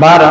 12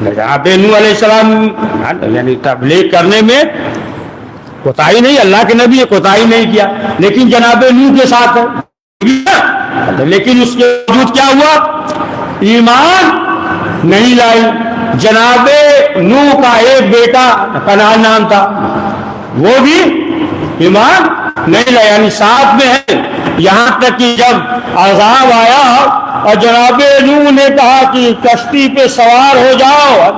جناب نوح علیہ السلام یعنی تبلیغ کرنے میں کوتاہی نہیں، اللہ کے نبی کوتاہی نہیں کیا، لیکن جناب نوح کے ساتھ ہے، لیکن اس کے باوجود کیا ہوا؟ ایمان نہیں لائی۔ جناب نوح کا ایک بیٹا کنعان نام تھا، وہ بھی ایمان نہیں لایا، یعنی ساتھ میں ہے، یہاں تک کہ جب عذاب آیا اور جناب نوح نے کہا کہ کشتی پہ سوار ہو جاؤ،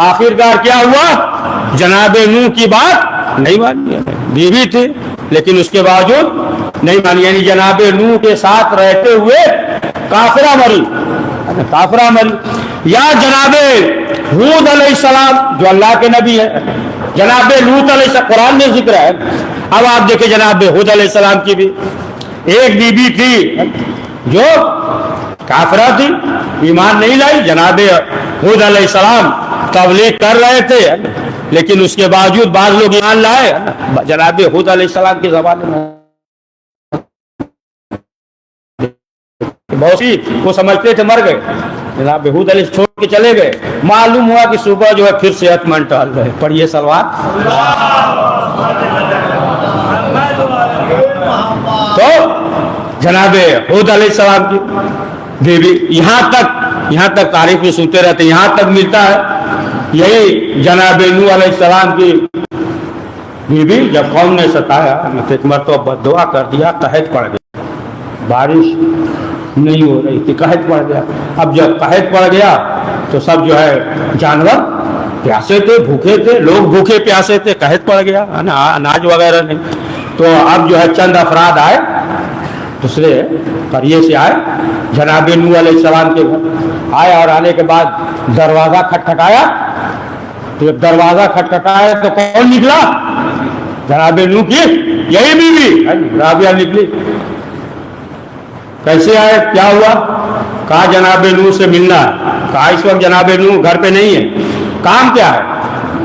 آخرکار کیا ہوا؟ جناب نوح کی بات نہیں مانی، بیوی تھی لیکن اس کے باوجود نہیں مانی، یعنی جناب نوح کے ساتھ رہتے ہوئے کافرہ مری، کافرہ مری۔ یا جناب ہود علیہ السلام جو اللہ کے نبی ہے، جناب لوط علیہ السلام قرآن میں ذکر ہے۔ اب آپ دیکھیں جناب ہود علیہ السلام کی بھی ایک بیوی تھی جو کافرہ تھی، ایمان نہیں لائی۔ جناب ہود علیہ السلام تبلیغ کر رہے تھے لیکن اس کے باوجود بعض لوگ ایمان لائے۔ جناب ہود علیہ السلام کی زبان میں بہت سی وہ سمجھتے تھے مر گئے، جناب ہود علیہ چھوڑ کے چلے گئے، معلوم ہوا کہ صبح جو ہے پھر صحت مند ٹہل رہے۔ پڑھیے سلوات۔ تو جناب ہود علیہ السلام کی بیوی یہاں تک تعریف میں سنتے رہتے، یہاں تک ملتا ہے یہی جناب نوح علیہ السلام کی بیوی جب قوم نے ستایا، ایک مرتبہ بد دعا کر دیا، قحط پڑ گیا، بارش نہیں ہو رہی تھی، قحط پڑ گیا۔ اب جب قحط پڑ گیا تو سب جو ہے جانور پیاسے تھے، بھوکے تھے، لوگ بھوکے پیاسے تھے، قحط پڑ گیا، اناج وغیرہ نہیں۔ تو اب جو ہے چند افراد آئے، دوسرے قریے سے آئے، جناب نوح علیہ السلام کے گھر آئے، اور آنے کے بعد دروازہ کھٹکھٹایا۔ تو جب دروازہ کھٹکھٹایا تو کون نکلا؟ جناب نوح کی یہی بیوی رابعہ نکلی۔ کیسے آئے؟ کیا ہوا؟ کہا جناب نوح سے ملنا ہے۔ کہا اس وقت جناب نوح گھر پہ نہیں ہے، کام کیا ہے؟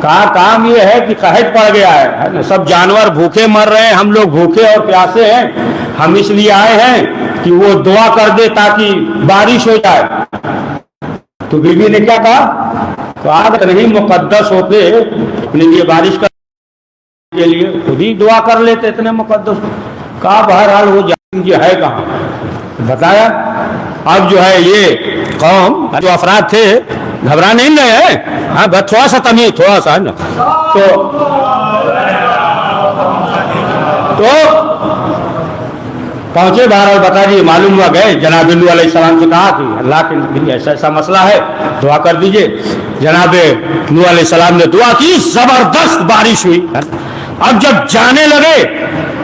کہا کام یہ ہے کہ قحط پڑ گیا ہے، سب جانور بھوکے مر رہے ہیں، ہم لوگ بھوکے اور پیاسے ہیں، ہم اس لیے آئے ہیں کہ وہ دعا کر دے تاکہ بارش ہو جائے۔ تو بیوی نے کیا کہا؟ کہا نہیں مقدس ہوتے اپنے لیے بارش کے لیے خود ہی دعا کر لیتے، اتنے مقدس۔ کہا بہرحال وہ جائیں ہے کہاں؟ بتایا۔ اب جو ہے یہ قوم جو افراد تھے گھبرا نہیں رہے، ہاں بس تھوڑا سا تمیز، تھوڑا سا نا، تو پہنچے باہر اور بتا دیے، معلوم ہوا گئے، جناب نوح علیہ السلام سے کہا کہ اللہ کے نبی ایسا ایسا مسئلہ ہے، دعا کر دیجئے۔ جناب نوح علیہ السلام نے دعا کی، زبردست بارش ہوئی۔ اب جب جانے لگے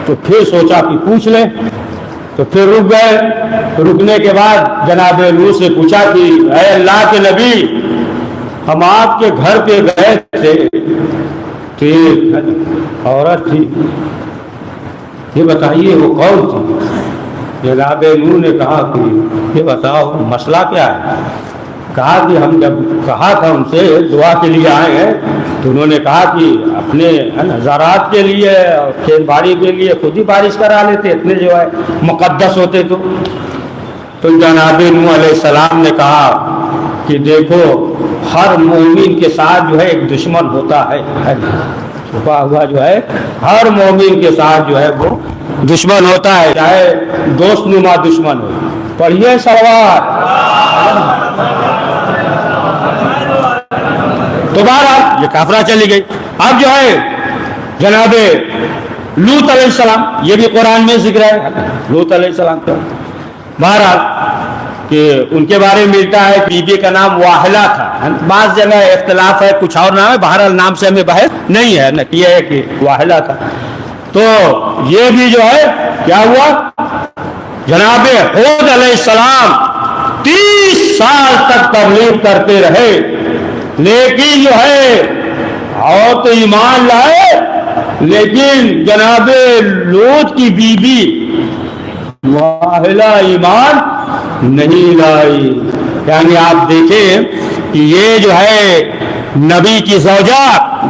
تو پھر سوچا کہ پوچھ لیں، تو پھر رک گئے۔ رکنے کے بعد جناب نوح سے پوچھا کہ اے اللہ کے نبی، ہم آپ کے گھر پہ گئے تھے، ایک عورت تھی، یہ بتائیے وہ کون تھی؟ جناب نوح نے کہا کہ یہ بتاؤ مسئلہ کیا ہے؟ کہا کہ ہم جب کہا تھا ان سے دعا کے لیے آئے ہیں تو انہوں نے کہا کہ اپنے زراعت کے لیے اور کھیت باڑی کے لیے خود ہی بارش کرا لیتے، اتنے جو ہے مقدس ہوتے۔ تو جناب نوح علیہ السلام نے کہا کہ دیکھو ہر مومن کے ساتھ جو ہے ایک دشمن ہوتا ہے، چھپا ہوا جو ہے ہر مومن کے ساتھ جو ہے وہ دشمن ہوتا ہے، چاہے دوست نما دشمن ہو۔ پڑھیے سوال۔ دوبارہ یہ کافرہ چلی گئی۔ اب جو ہے جناب لوط علیہ السلام، یہ بھی قرآن میں ذکر ہے لوط علیہ السلام کا، بہرحال کہ ان کے بارے میں ملتا ہے کہ بیوی کا نام واحلہ تھا، بعض جگہ اختلاف ہے، کچھ اور نام ہے، بہرحال نام سے ہمیں بحث نہیں ہے، یہ ہے کہ واحلہ تھا۔ تو یہ بھی جو ہے کیا ہوا، جناب ہود علیہ السلام 30 سال تک تبلیغ کرتے رہے، لیکن جو ہے اور تو ایمان لائے، لیکن جناب لوط کی بیوی واحلہ ایمان نہیں لائی۔ یعنی آپ دیکھیں کہ یہ جو ہے نبی کی زوجہ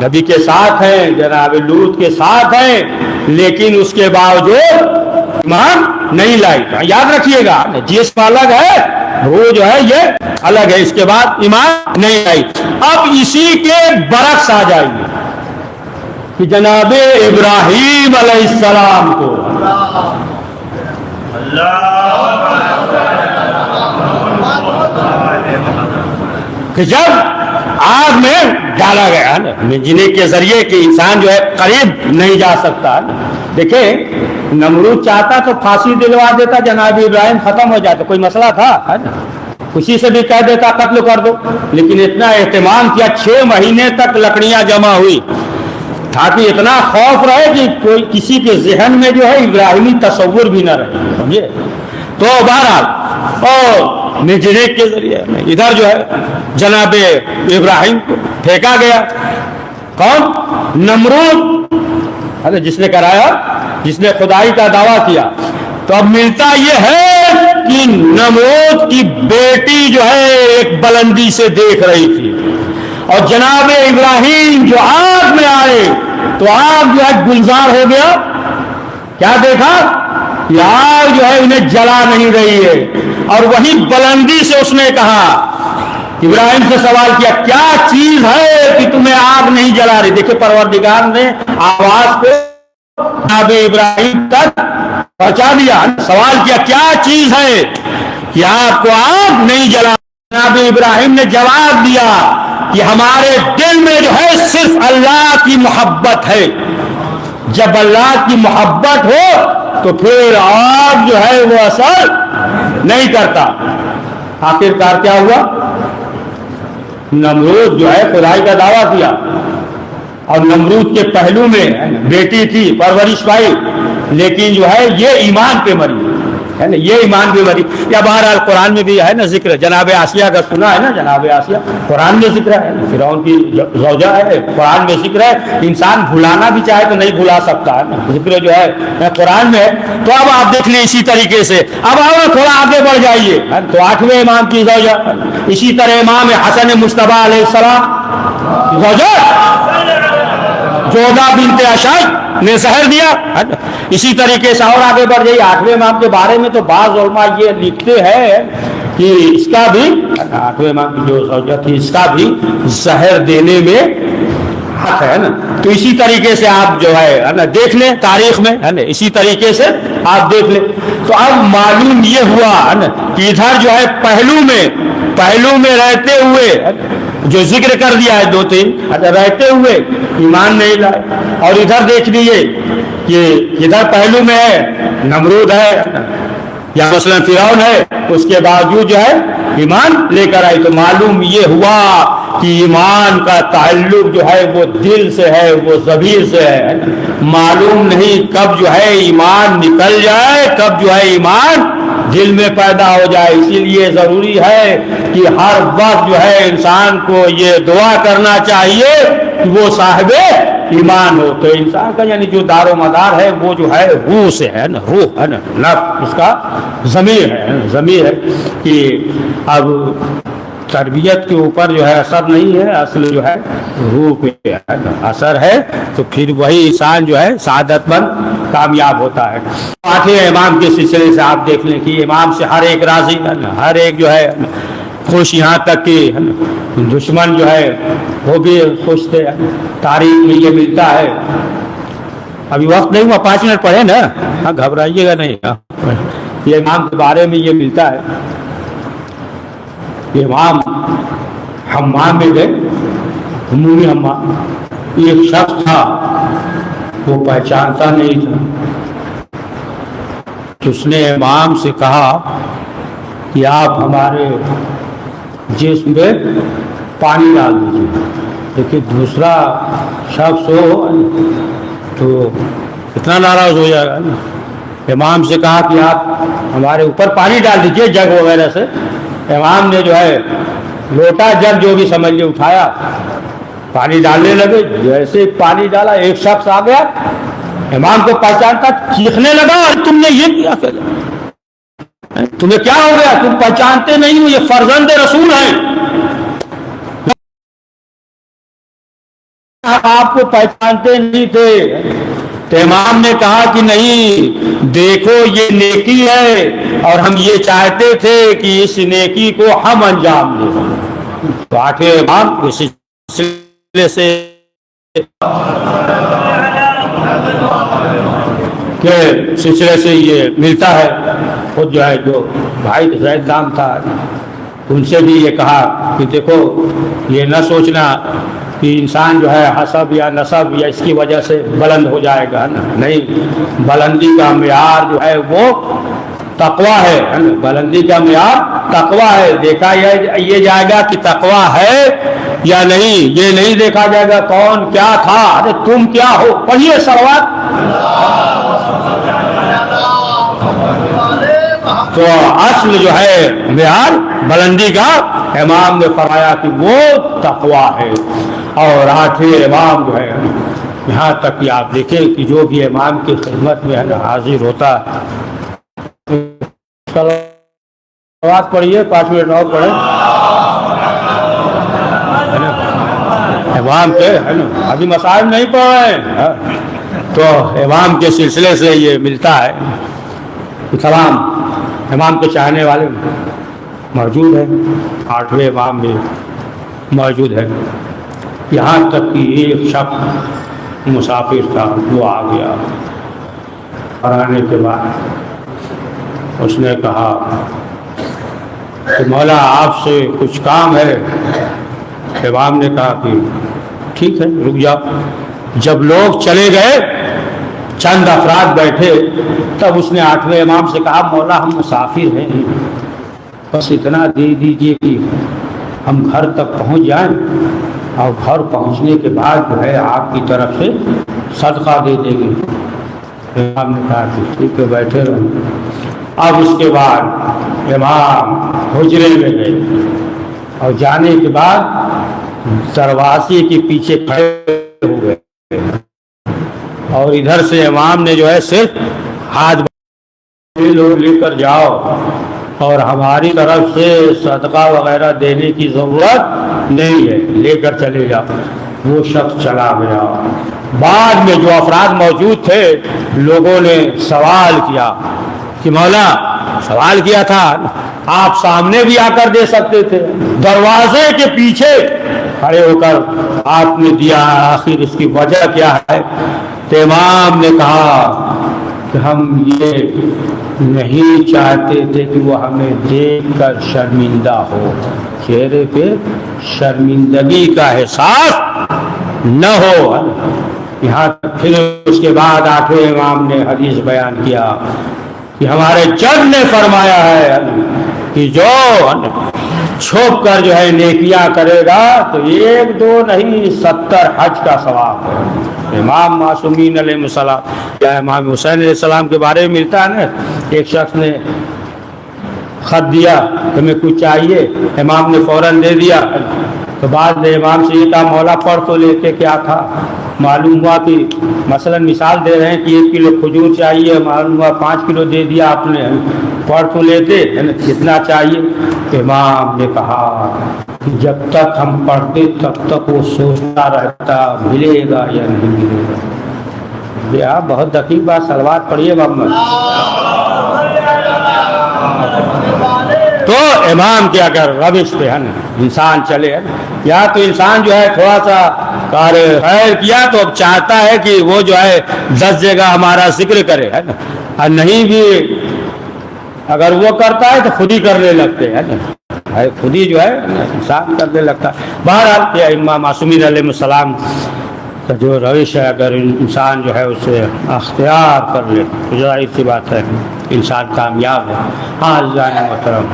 نبی کے ساتھ ہیں، جناب لوط کے ساتھ ہیں، لیکن اس کے باوجود ایمان نہیں لائی۔ یاد رکھیے گا جس کا الگ ہے روح جو ہے یہ الگ ہے، اس کے بعد ایمان نہیں آئی۔ اب اسی کے برعکس آ جائیے کہ جناب ابراہیم علیہ السلام کو کہ جب آگ میں ڈالا گیا نا جنہیں کے ذریعے کہ انسان جو ہے قریب نہیں جا سکتا۔ دیکھیں نمرود چاہتا تو پھانسی دلوا دیتا، جناب ابراہیم ختم ہو جاتا، کوئی مسئلہ تھا نا، کسی سے بھی کہہ دیتا قتل کر دو، لیکن اتنا اہتمام کیا، 6 مہینے تک لکڑیاں جمع ہوئی تاکہ اتنا خوف رہے کہ کوئی کسی کے ذہن میں جو ہے ابراہیمی تصور بھی نہ رہے، سمجھے؟ تو بہرحال اور نجریک کے ذریعے ادھر جو ہے جناب ابراہیم کو پھینکا گیا۔ کون؟ نمرود، جس نے کرایا، جس نے خدائی کا دعویٰ کیا۔ تو اب ملتا یہ ہے کہ نمرود کی بیٹی جو ہے ایک بلندی سے دیکھ رہی تھی، اور جناب ابراہیم جو آگ میں آئے تو آگ جو ہے گلزار ہو گیا۔ کیا دیکھا؟ یہ آگ جو ہے انہیں جلا نہیں رہی ہے، اور وہی بلندی سے اس نے کہا، ابراہیم سے سوال کیا، کیا چیز ہے کہ تمہیں آگ نہیں جلا رہی؟ دیکھیں پروردگار نے آواز کو جناب ابراہیم تک پہنچا دیا، سوال کیا کیا چیز ہے کہ آپ کو آگ نہیں جلا؟ جناب ابراہیم نے جواب دیا کہ ہمارے دل میں جو ہے صرف اللہ کی محبت ہے، جب اللہ کی محبت ہو تو پھر آگ جو ہے وہ اثر نہیں کرتا۔ آخرکار کیا ہوا؟ نمرود جو ہے خدائی کا دعویٰ کیا، اور نمرود کے پہلو میں بیٹی تھی، پرورش پائی، لیکن جو ہے یہ ایمان پہ مری ہے نا، یہ ایمان پہ مری۔ یا بہرحال قرآن میں بھی ہے نا ذکر، جناب آسیہ کا سنا ہے نا، جناب آسیہ قرآن میں ذکر ہے، فرعون کی زوجہ ہے، قرآن میں ذکر ہے، انسان بھلانا بھی چاہے تو نہیں بھلا سکتا ہے نا، ذکر جو ہے قرآن میں ہے۔ تو اب آپ دیکھ لیں اسی طریقے سے، اب آؤ تھوڑا آگے بڑھ جائیے تو 8ویں امام کی زوجہ، اسی طرح امام حسن مصطفیٰ علیہ السلام زوجہ جودہ بنت اشعث نے زہر دیا۔ اسی طریقے سے اور آگے بڑھ جائیے، 8ویں امام کے بارے میں تو بعض علماء یہ لکھتے ہیں کہ اس کا بھی، 8ویں امام کی جو زوجہ تھی، اس کا بھی زہر دینے میں حق ہے نا۔ تو اسی طریقے سے آپ جو ہے نا دیکھ لیں تاریخ میں ہے نا، اسی طریقے سے آپ دیکھ لیں۔ تو اب معلوم یہ ہوا ہے نا کہ ادھر جو ہے پہلو میں رہتے ہوئے جو ذکر کر دیا ہے 2-3 رہتے ہوئے ایمان نہیں لائے، اور ادھر دیکھ لیجیے کہ ادھر پہلو میں ہے نمرود ہے یا مثلا فرعون ہے، اس کے باوجود جو ہے ایمان لے کر آئی۔ تو معلوم یہ ہوا کہ ایمان کا تعلق جو ہے وہ دل سے ہے، وہ ضمیر سے ہے۔ معلوم نہیں کب جو ہے ایمان نکل جائے، کب جو ہے ایمان دل میں پیدا ہو جائے۔ اسی لیے ضروری ہے کہ ہر وقت جو ہے انسان کو یہ دعا کرنا چاہیے کہ وہ صاحب ایمان ہو۔ تو انسان کا یعنی جو دار و مدار ہے وہ جو ہے روح سے ہے نا، روح ہے نا، نفس اس کا ضمیر ہے کہ اب تربیت کے اوپر جو ہے اثر نہیں ہے، اصل جو ہے روح پہ اثر ہے، تو پھر وہی انسان جو ہے سعادت مند کامیاب ہوتا ہے۔ 8ویں امام کے سلسلے سے آپ دیکھ لیں کہ امام سے ہر ایک راضی ہے نا، ہر ایک جو ہے خوش، یہاں تک کہ دشمن جو ہے وہ بھی خوش تھے۔ تاریخ میں یہ ملتا ہے، ابھی وقت نہیں ہوا، 5 منٹ پڑھے نا، ہاں گھبرائیے گا نہیں۔ یہ امام کے بارے میں یہ ملتا ہے، امام حمام میں گئے، عمومی حمام، ایک شخص تھا وہ پہچانتا نہیں تھا، اس نے امام سے کہا کہ آپ ہمارے جسم میں پانی ڈال دیجیے۔ لیکن دوسرا شخص ہو تو کتنا ناراض ہو جائے گا نا۔ امام سے کہا کہ آپ ہمارے اوپر پانی ڈال دیجیے جگ وغیرہ سے۔ امام نے جو ہے لوٹا جگ جو بھی سمجھ لے اٹھایا، پانی ڈالنے لگے، جیسے پانی ڈالا ایک شخص آ گیا، امام کو پہچانتا، چیخنے لگا، اور تم نے یہ کیا، تمہیں کیا ہو گیا، تم پہچانتے نہیں ہو، یہ فرزند رسول ہیں، آپ کو پہچانتے نہیں تھے۔ تو امام نے کہا کہ نہیں، دیکھو یہ نیکی ہے اور ہم یہ چاہتے تھے کہ اس نیکی کو ہم انجام دیں۔ تو آٹھویں امام اس سلسلے سے کہ سلسلے سے یہ ملتا ہے، خود جو ہے جو بھائی زید نام تھا ان سے بھی یہ کہا کہ دیکھو یہ نہ سوچنا کہ انسان جو ہے حسب یا نسب یا اس کی وجہ سے بلند ہو جائے گا، نہیں، بلندی کا معیار جو ہے وہ تقویٰ ہے، بلندی کا معیار تقویٰ ہے۔ دیکھا یہ جائے گا کہ تقویٰ ہے یا نہیں، یہ نہیں دیکھا جائے گا کون کیا تھا، ارے تم کیا ہو۔ پڑھیے صلوات۔ تو اصل جو ہے معیار بلندی کا امام نے فرمایا کہ وہ تقویٰ ہے۔ اور آٹھویں امام جو ہے یہاں تک کہ آپ دیکھیں کہ جو بھی امام کی خدمت میں حاضر ہوتا ہے، صلوات پڑھیے، 5 منٹ اور پڑھیں، امام کے ہے نا، ابھی مسائل نہیں پڑھ رہے ہیں، تو امام کے سلسلے سے یہ ملتا ہے۔ تمام امام کے چاہنے والے موجود ہیں، آٹھویں امام بھی موجود ہے۔ یہاں تک کہ ایک شخص مسافر تھا، وہ آ گیا اور آنے کے بعد اس نے کہا کہ مولا آپ سے کچھ کام ہے۔ امام نے کہا کہ ٹھیک ہے رک جاؤ۔ جب لوگ چلے گئے، چند افراد بیٹھے، تب اس نے آٹھویں امام سے کہا مولا ہم مسافر ہیں، بس اتنا دے دیجئے کہ ہم گھر تک پہنچ جائیں، اور گھر پہنچنے کے بعد جو ہے آپ کی طرف سے صدقہ دے دیں گے۔ امام نے کہا کہ ٹھیک ہے بیٹھے رہو۔ اب اس کے بعد امام حجرے میں گئے اور جانے کے بعد دروازے کے پیچھے کھڑے ہو گئے، اور ادھر سے امام نے جو ہے صرف ہاتھ لوگ لے کر جاؤ اور ہماری طرف سے صدقہ وغیرہ دینے کی ضرورت نہیں ہے، لے کر چلے جاؤ۔ وہ شخص چلا گیا۔ بعد میں جو افراد موجود تھے، لوگوں نے سوال کیا کہ مولا سوال کیا تھا آپ سامنے بھی آ کر دے سکتے تھے، دروازے کے پیچھے کھڑے ہو کر آپ نے دیا، آخر اس کی وجہ کیا ہے؟ تو امام نے کہا کہ ہم یہ نہیں چاہتے تھے کہ وہ ہمیں دیکھ کر شرمندہ ہو، چہرے پہ شرمندگی کا احساس نہ ہو۔ یہاں پھر اس کے بعد آٹھویں امام نے حدیث بیان کیا کہ ہمارے جد نے فرمایا ہے کہ جو چھپ کر جو ہے نیکیاں کرے گا تو 1 2 نہیں 70 حج کا ثواب ہے۔ امام معصومین علیہ السلام یا امام حسین علیہ السلام کے بارے میں ملتا ہے نا، ایک شخص نے خط دیا تمہیں کچھ چاہیے، امام نے فوراً دے دیا، تو بعد نے امام سے یہ کہا مولا پڑھ تو لیتے کیا تھا۔ معلوم ہوا کہ مثلا مثال دے رہے ہیں کہ 1 کلو کھجور چاہیے، معلوم ہوا 5 کلو دے دیا آپ نے، پڑھ تو لیتے کتنا چاہیے۔ امام نے کہا جب تک ہم پڑھتے تب تک وہ سوچتا رہتا ملے گا یا نہیں ملے گا۔ یہ آپ بہت دقیق بات، صلوات پڑھیے محمد۔ تو امام کیا کر روش پہ ہے نا انسان چلے، یا تو انسان جو ہے تھوڑا سا کار خیر کیا تو اب چاہتا ہے کہ وہ جو ہے 10 جگہ ہمارا ذکر کرے، ہے نا، اور نہیں بھی اگر وہ کرتا ہے تو خود ہی کرنے لگتے ہیں، خود ہی جو ہے انسان کرنے لگتا ہے۔ بہرحال یہ امام معصومین علیہ السلام کا جو روش ہے، اگر انسان جو ہے اسے اختیار کر لے تو ظاہر سی بات ہے انسان کامیاب ہے۔ ہاں جان محترم،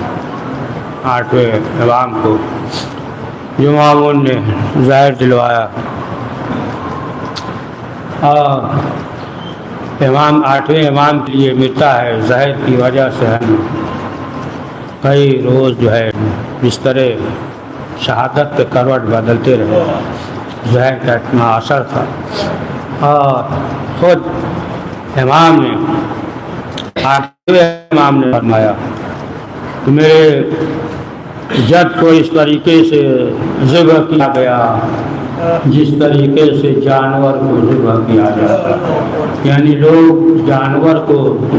8ویں امام کو جو معاون نے ظاہر دلوایا، اور امام 8ویں امام کے لیے ملتا ہے ظاہر کی وجہ سے ہے کئی روز جو ہے بستر شہادت پہ کروٹ بدلتے رہے، ظاہر کا اتنا اثر تھا۔ اور خود امام نے 8ویں امام نے فرمایا کہ میرے جد کو اس طریقے سے ذبح کیا گیا جس طریقے سے جانور کو ذبح کیا جاتا ہے، یعنی لوگ جانور کو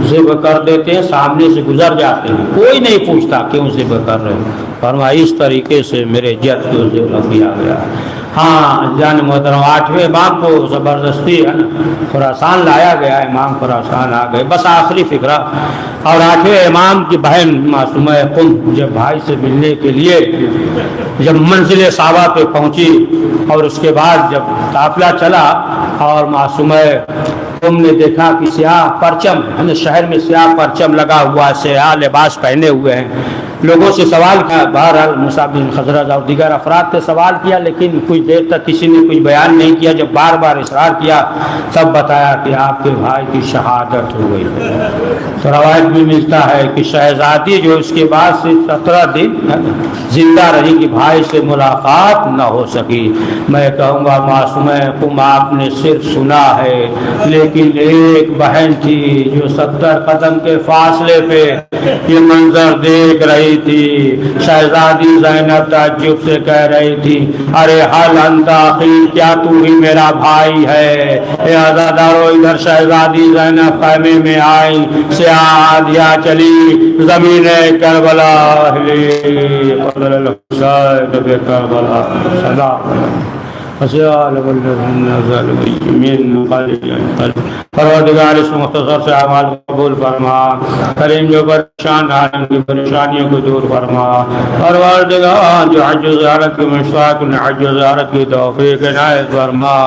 ذبح کر دیتے ہیں، سامنے سے گزر جاتے ہیں، کوئی نہیں پوچھتا کیوں ذبح کر رہے ہیں، فرمایا اس طریقے سے میرے جد کو ذبح کیا گیا۔ ہاں جان محترم، 8ویں امام کو زبردستی ہے نا خراسان لایا گیا، امام خراسان آ گئے، بس آخری فکرہ۔ اور 8ویں امام کی بہن معصومہ قم جب بھائی سے ملنے کے لیے جب منزل صحابہ پہ پہنچی، اور اس کے بعد جب قافلہ چلا اور معصومہ قم نے دیکھا کہ سیاہ پرچم، شہر میں سیاہ پرچم لگا ہوا، سیاہ لباس پہنے ہوئے ہیں، لوگوں سے سوال کیا، بہرحال مصعب بن خزرج اور دیگر افراد سے سوال کیا، لیکن کچھ دیر تک کسی نے کچھ بیان نہیں کیا۔ جب بار بار اصرار کیا تب بتایا کہ آپ کے بھائی کی شہادت ہو گئی۔ تو روایت میں ملتا ہے کہ شہزادی جو اس کے بعد سے 17 دن زندہ رہی کہ بھائی سے ملاقات نہ ہو سکی۔ میں کہوں گا معصومہ قم آپ نے صرف سنا ہے، لیکن ایک بہن تھی جو 70 قدم کے فاصلے پہ یہ منظر دیکھ رہی تھی۔ شہزادی زینب تعجب سے کہہ رہی تھی، ارے حل انت اخی، کیا تو ہی میرا بھائی ہے؟ اے عزادارو، ادھر شہزادی زینب خیمے میں آئی، سیاہ دیا چلی، زمین کربلا ہلی، قدر الحسین بے کربلا صدا پروردگار اس مختصر سے اعمال قبول فرما، کریم جو پریشان عالم کی پریشانیوں کو دور فرما، پروردگار جو حج و زیارت کے مشتاق انہیں حج و زیارت کی توفیق عنایت فرما،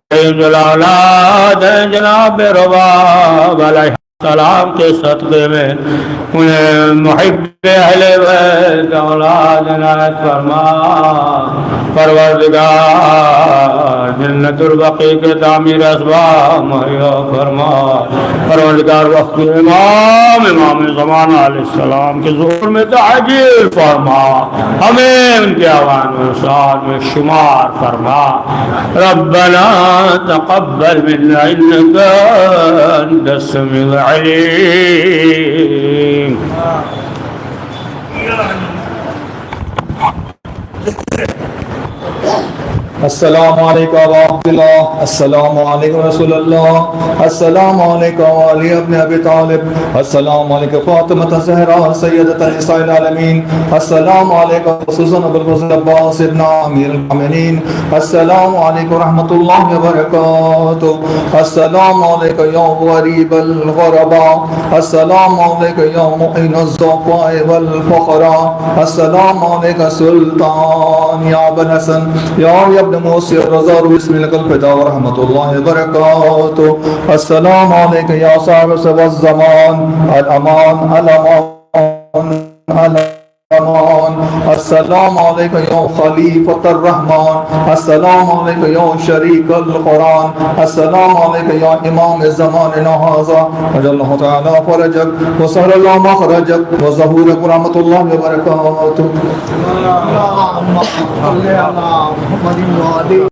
کریم جو اولاد جناب رباب علیہ السلام کے صدقے میں انہیں محب اہل بیت اولاد عنایت فرما، پروردگار جنت البقیع کے تعمیر اسباب مہیا فرما، پروردگار وقت امام زمانہ علیہ السلام کے ظہور میں تعجیل فرما، ہمیں ان کے اوان و سعاد میں شمار فرما، ربنا تقبل منا انك انت السميع العليم۔ السلام علیکم ورحمۃ اللہ، السلام علیکم رسول اللہ، السلام علیکم علی ابن ابی طالب، السلام علیکم فاطمہ زہرا سیدۃ نساء العالمین، السلام علیکم خصوصاً ابو الفضل عباس ابن امیر المؤمنین، السلام علیکم رحمۃ اللہ وبرکاتہ، السلام علیکم یا غریب الغرباء، السلام علیکم یا معین الضعفاء والفقراء، السلام علیکم سلطان یا ابن حسن یا ابن موسی الرضا بسم اللہ الفدا ورحمۃ اللہ وبرکاتہ، السلام علیکم یا صاحب سب الزمان، الامان الامان الامان، السلام علیکم یا خلیفۃ الرحمن، السلام علیکم یا شریک القرآن، السلام علیکم یا امام زماننا ھذا، اجل اللہ تعالی فرجک وسهل اللہ مخرجک وظہورک ورحمۃ اللہ وبرکاتہ۔